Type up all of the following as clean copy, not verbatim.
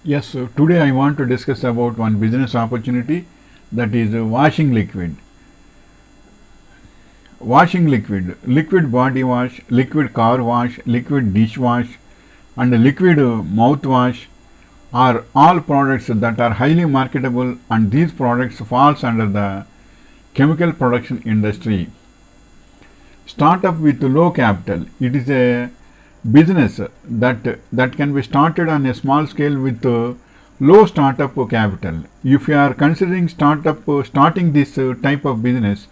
Yes, so today I want to discuss about one business opportunity, that is washing liquid. Washing liquid, liquid body wash, liquid car wash, liquid dish wash, and liquid mouthwash are all products that are highly marketable, and these products falls under the chemical production industry. Startup with low capital. It is a business that can be started on a small scale with low startup capital. If you are considering starting this type of business,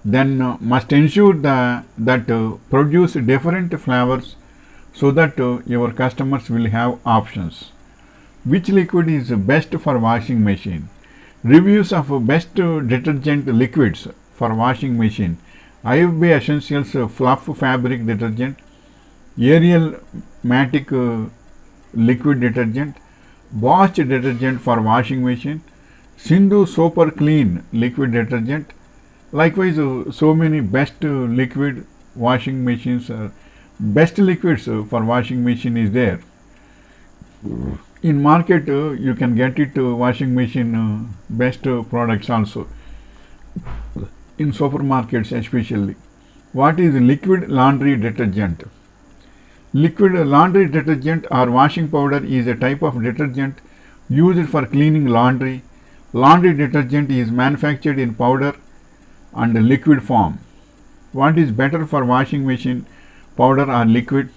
then must ensure that produce different flavors so that your customers will have options. Which liquid is best for washing machine? Reviews of best detergent liquids for washing machine. IFB Essentials Fluff Fabric Detergent, Ariel Matic Liquid Detergent, Bosch Detergent for washing machine, Sindhu Super Clean Liquid Detergent. Likewise, so many best liquid washing machines, best liquids for washing machine is there. In market, you can get it washing machine best products also in supermarkets especially. What is liquid laundry detergent? Liquid laundry detergent or washing powder is a type of detergent used for cleaning laundry. Laundry detergent is manufactured in powder and liquid form. What is better for washing machine, powder or liquid?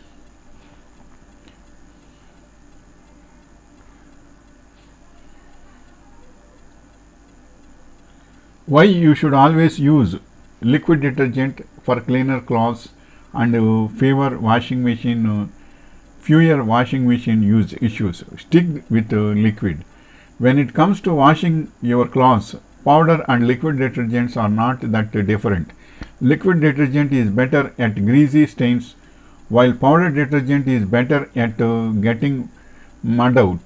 Why you should always use liquid detergent for cleaner clothes and fewer washing machine use issues. Stick with liquid. When it comes to washing your clothes, powder and liquid detergents are not that different. Liquid detergent is better at greasy stains, while powder detergent is better at getting mud out.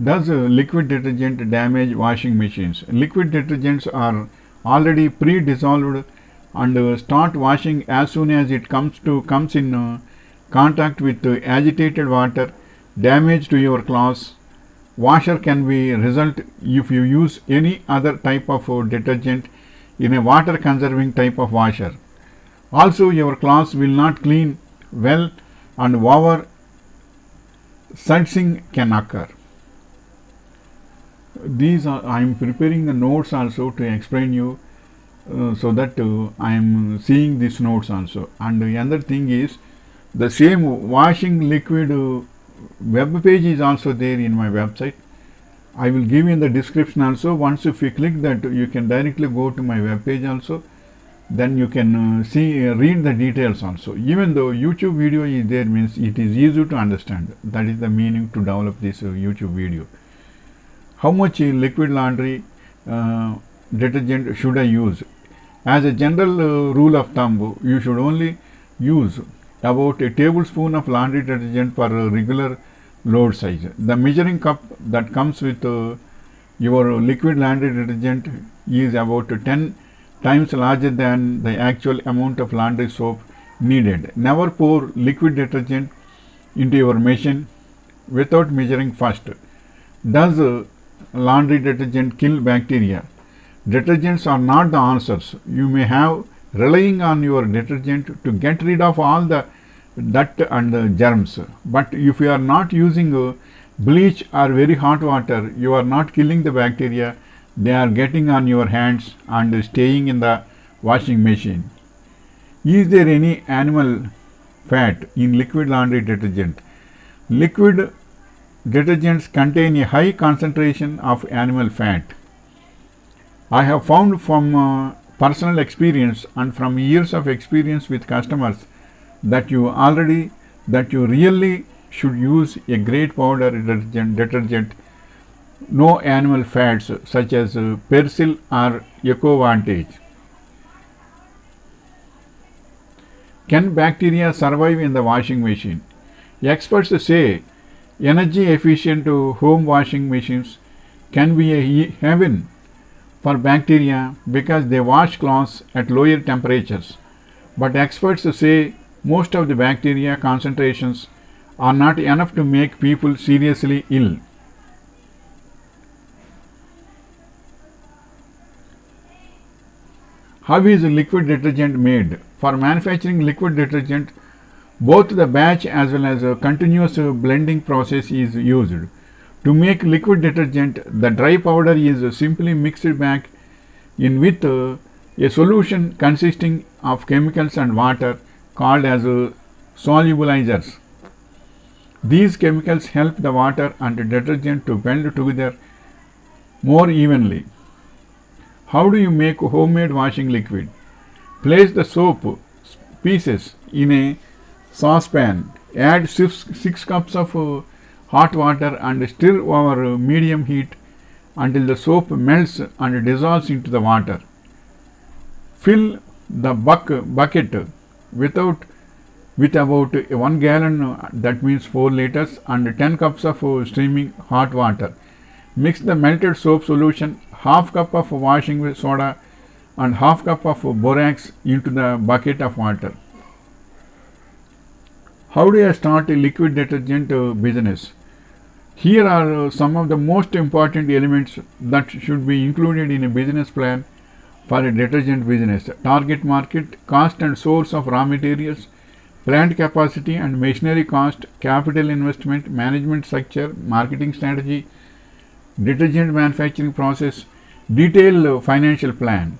Does liquid detergent damage washing machines? Liquid detergents are already pre-dissolved and start washing as soon as it comes in contact with agitated water. Damage to your clothes. Washer can be result if you use any other type of detergent in a water conserving type of washer. Also, your clothes will not clean well and over sudsing can occur. These are I am preparing the notes also to explain you, so that I am seeing these notes also. And the other thing is the same washing liquid web page is also there in my website. I will give in the description also. Once if you click that, you can directly go to my web page also. Then you can read the details also. Even though YouTube video is there, means it is easy to understand. That is the meaning to develop this YouTube video. How much liquid laundry detergent should I use? As a general rule of thumb, you should only use about a tablespoon of laundry detergent per regular load size. The measuring cup that comes with your liquid laundry detergent is about 10 times larger than the actual amount of laundry soap needed. Never pour liquid detergent into your machine without measuring first. Does laundry detergent kill bacteria? Detergents are not the answers. You may have relying on your detergent to get rid of all the dirt and the germs, but if you are not using bleach or very hot water, you are not killing the bacteria. They are getting on your hands and staying in the washing machine. Is there any animal fat in liquid laundry detergent? Liquid detergents contain a high concentration of animal fat. I have found from personal experience and from years of experience with customers that you really should use a great powder detergent, no animal fats such as Persil or Ecovantage. Can bacteria survive in the washing machine? Experts say energy efficient home washing machines can be a heaven for bacteria because they wash clothes at lower temperatures. But experts say most of the bacteria concentrations are not enough to make people seriously ill. How is liquid detergent made? For manufacturing liquid detergent, both the batch as well as a continuous blending process is used. To make liquid detergent, the dry powder is simply mixed back in with a solution consisting of chemicals and water called as solubilizers. These chemicals help the water and detergent to blend together more evenly. How do you make homemade washing liquid? Place the soap pieces in a saucepan. Add 6 cups of hot water and stir over medium heat until the soap melts and dissolves into the water. Fill the bucket with about 1 gallon, that means 4 liters, and 10 cups of steaming hot water. Mix the melted soap solution, half cup of washing soda and half cup of borax into the bucket of water. How do I start a liquid detergent business? Here are some of the most important elements that should be included in a business plan for a detergent business. Target market, cost and source of raw materials, plant capacity and machinery cost, capital investment, management structure, marketing strategy, detergent manufacturing process, detailed financial plan.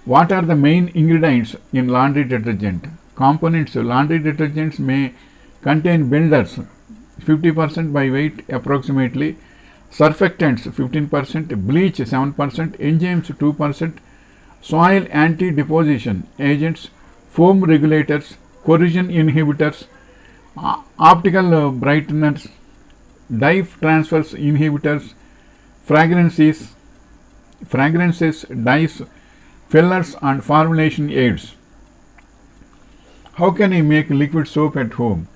What are the main ingredients in laundry detergent? Components. Laundry detergents may contain builders 50% by weight approximately, surfactants 15%, bleach 7%, enzymes 2%, soil anti-deposition agents, foam regulators, corrosion inhibitors, optical brighteners, dye transfers inhibitors, fragrances, dyes, fillers and formulation aids. How can I make liquid soap at home?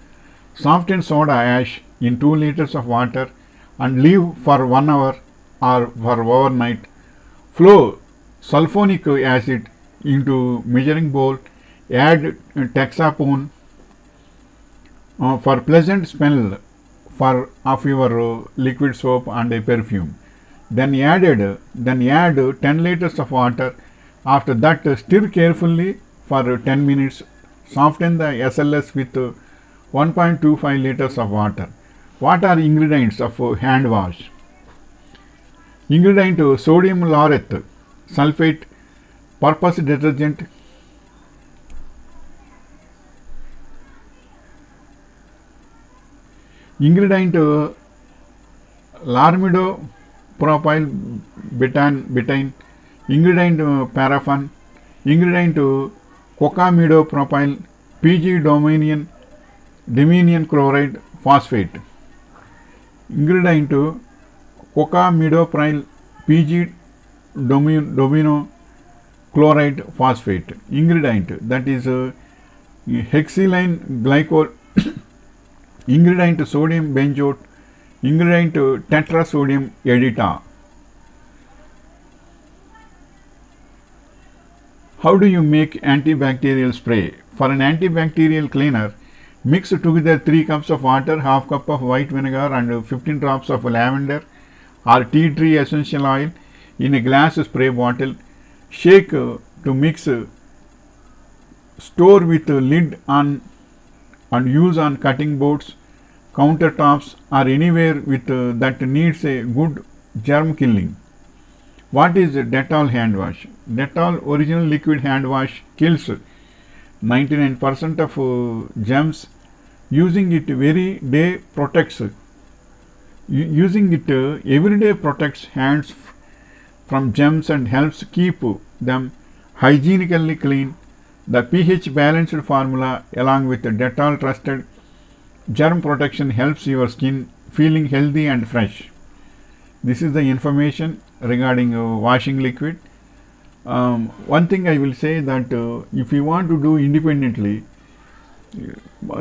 Soften soda ash in 2 liters of water and leave for 1 hour or for overnight. Flow sulfonic acid into measuring bowl. Add Texapone for pleasant smell of your liquid soap and a perfume. Then add 10 liters of water. After that, stir carefully for 10 minutes. Soften the SLS with 1.25 liters of water. What are ingredients of hand wash? Ingredient: sodium laureth sulfate, purpose detergent. Ingredient: larmido propyl betaine. Ingredient: paraffin. Ingredient: cocamidopropyl PG dominion chloride phosphate. Ingredient: cocamidopropyl PG domino chloride phosphate. Ingredient, that is hexylene glycol. Ingredient: sodium benzoate. Ingredient: tetrasodium edita. How do you make antibacterial spray? For an antibacterial cleaner, mix together 3 cups of water, half cup of white vinegar and 15 drops of lavender or tea tree essential oil in a glass spray bottle. Shake to mix. Store with lid on and use on cutting boards, countertops or anywhere with that needs a good germ killing. What is Dettol hand wash? Dettol original liquid hand wash kills 99% of germs. Using it every day protects. Using it every day protects hands from germs and helps keep them hygienically clean. The pH balanced formula along with Dettol trusted germ protection helps your skin feeling healthy and fresh. This is the information regarding washing liquid. One thing I will say that if you want to do independently,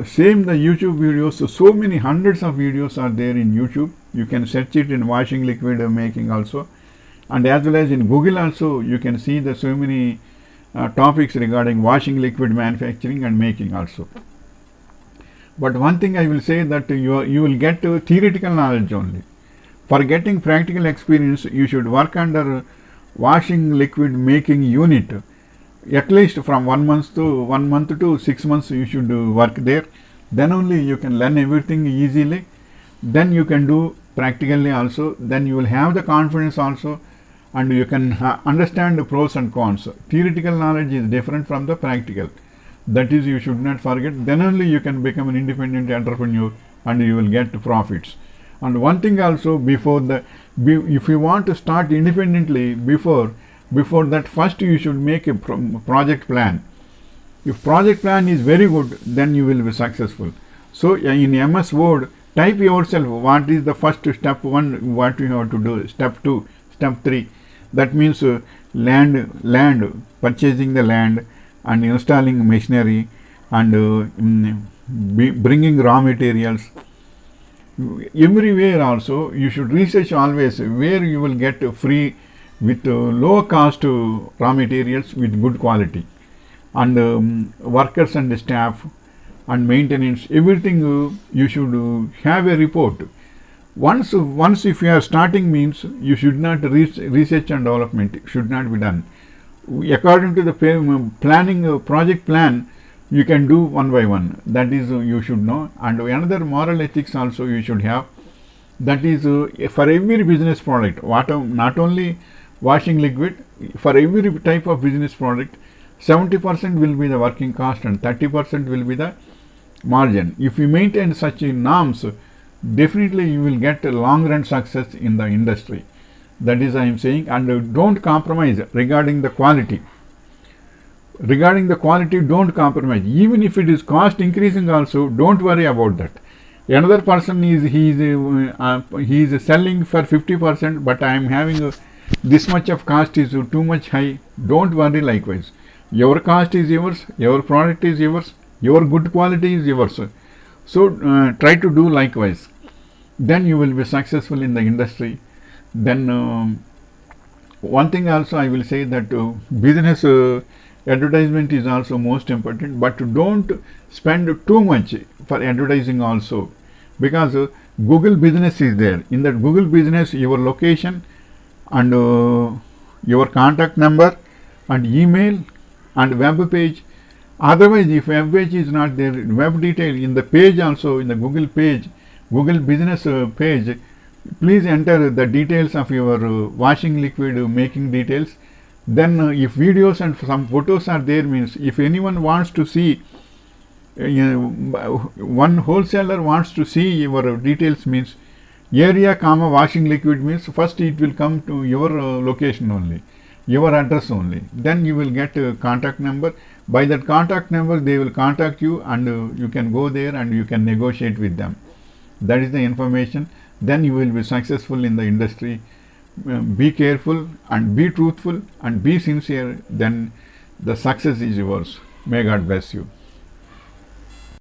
same the YouTube videos, so many hundreds of videos are there in YouTube. You can search it in washing liquid making also, and as well as in Google also you can see the so many topics regarding washing liquid manufacturing and making also. But one thing I will say that you will get theoretical knowledge only. For getting practical experience, you should work under washing liquid making unit. At least from 1 month to 6 months you should work there. Then only you can learn everything easily. Then you can do practically also. Then you will have the confidence also, and you can understand the pros and cons. Theoretical knowledge is different from the practical. That is, you should not forget. Then only you can become an independent entrepreneur and you will get profits. And one thing also, if you want to start independently, before that, first you should make a project plan. If project plan is very good, then you will be successful. So in MS Word, type yourself what is the first step 1, what you have to do, step 2, step 3. That means land, purchasing the land and installing machinery and bringing raw materials. Everywhere also you should research always where you will get free with low cost raw materials with good quality, and workers and staff and maintenance, everything you should have a report. Once if you are starting, means you should not research and development should not be done. According to the planning project plan, you can do one by one. That is you should know. And another moral ethics also you should have. That is for every business product, not only washing liquid, for every type of business product, 70% will be the working cost and 30% will be the margin. If you maintain such norms, definitely you will get a long run success in the industry. That is I am saying. And don't compromise regarding the quality. Regarding the quality, don't compromise. Even if it is cost increasing also, don't worry about that. Another person he is selling for 50%, but I am having this much of cost is too much high. Don't worry likewise. Your cost is yours, your product is yours, your good quality is yours. So try to do likewise. Then you will be successful in the industry. Then one thing also I will say that business advertisement is also most important, but don't spend too much for advertising also, because Google business is there. In that Google business, your location and your contact number and email and web page. Otherwise, if web page is not there, web detail in the page also, in the Google page, Google business page, please enter the details of your washing liquid making details. Then if videos and some photos are there, means if anyone wants to see, one wholesaler wants to see your details, means area comma washing liquid, means first it will come to your location only, your address only. Then you will get a contact number. By that contact number they will contact you, and you can go there and you can negotiate with them. That is the information. Then you will be successful in the industry. Be careful and be truthful and be sincere, then the success is yours. May God bless you.